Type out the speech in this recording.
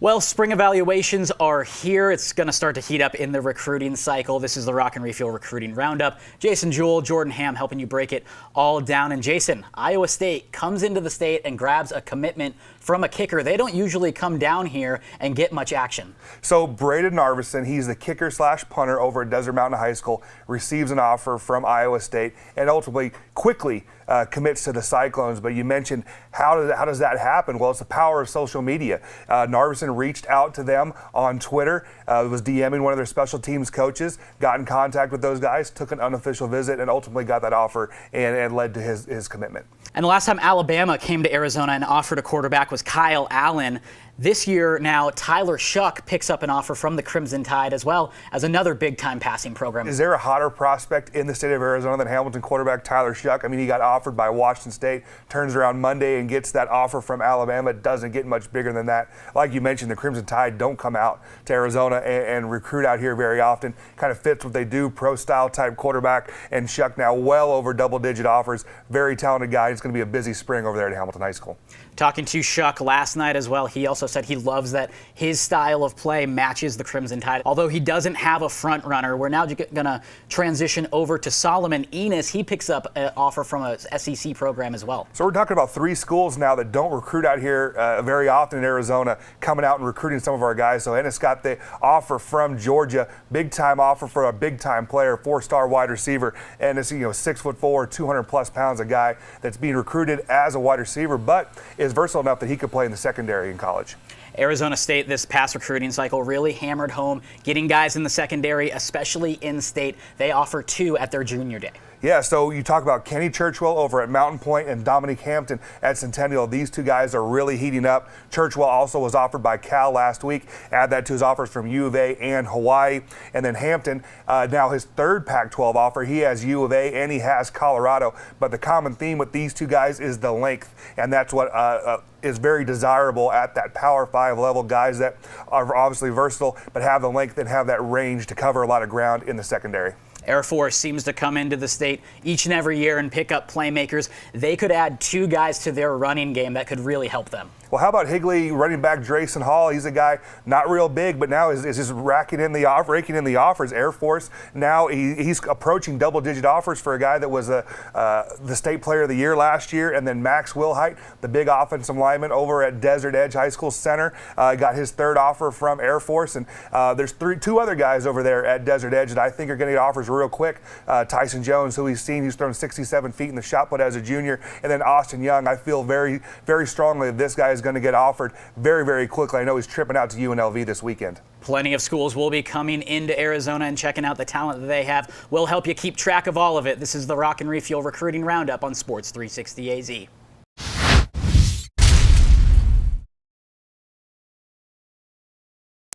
Well, spring evaluations are here. It's going to start to heat up in the recruiting cycle. This is the Rock and Refuel Recruiting Roundup. Jason Jewell, Jordan Ham helping you break it all down. And Jason, Iowa State comes into the state and grabs a commitment from a kicker. They don't usually come down here and get much action. So Braiden Narveson, he's the kicker / punter over at Desert Mountain High School, receives an offer from Iowa State and ultimately quickly commits to the Cyclones. But you mentioned how does that happen? Well, it's the power of social media. Narveson reached out to them on Twitter, was DMing one of their special teams coaches, got in contact with those guys, took an unofficial visit, and ultimately got that offer and led to his commitment. And the last time Alabama came to Arizona and offered a quarterback was Kyle Allen. This year now, Tyler Shough picks up an offer from the Crimson Tide as well as another big-time passing program. Is there a hotter prospect in the state of Arizona than Hamilton quarterback Tyler Shough? I mean, he got offered by Washington State, turns around Monday and gets that offer from Alabama. It doesn't get much bigger than that. Like you mentioned, the Crimson Tide don't come out to Arizona and recruit out here very often. Kind of fits what they do, pro-style type quarterback. And Shough now well over double-digit offers. Very talented guy. It's going to be a busy spring over there at Hamilton High School. Talking to Shough last night as well, he also said he loves that his style of play matches the Crimson Tide. Although he doesn't have a front runner, we're now going to transition over to Solomon Enos. He picks up an offer from a SEC program as well. So we're talking about 3 schools now that don't recruit out here very often in Arizona, coming out and recruiting some of our guys. So Enos got the offer from Georgia, big-time offer for a big-time player, 4-star wide receiver, and it's 6'4", 200+ pounds, a guy that's being recruited as a wide receiver, but is versatile enough that he could play in the secondary in college. Arizona State this past recruiting cycle really hammered home getting guys in the secondary, especially in-state. They offer 2 at their junior day. Yeah, so you talk about Kenny Churchwell over at Mountain Point and Dominique Hampton at Centennial. These 2 guys are really heating up. Churchwell also was offered by Cal last week. Add that to his offers from U of A and Hawaii. And then Hampton, now his 3rd Pac-12 offer. He has U of A and he has Colorado. But the common theme with these 2 guys is the length, and that's what is very desirable at that Power 5 level. Guys that are obviously versatile, but have the length and have that range to cover a lot of ground in the secondary. Air Force seems to come into the state each and every year and pick up playmakers. They could add 2 guys to their running game that could really help them. Well, how about Higley running back Drayson Hall? He's a guy not real big, but now is just raking in the offers. Air Force now he's approaching double-digit offers for a guy that was the state player of the year last year. And then Max Wilhite, the big offensive lineman over at Desert Edge High School Center, got his 3rd offer from Air Force. And there's 2 other guys over there at Desert Edge that I think are going to get offers real quick. Tyson Jones, who we've seen, he's thrown 67 feet in the shot put as a junior. And then Austin Young, I feel very, very strongly that this guy is going to get offered very, very quickly. I know he's tripping out to UNLV this weekend. Plenty of schools will be coming into Arizona and checking out the talent that they have. We'll help you keep track of all of it. This is the Rock and Refuel Recruiting Roundup on Sports 360 AZ.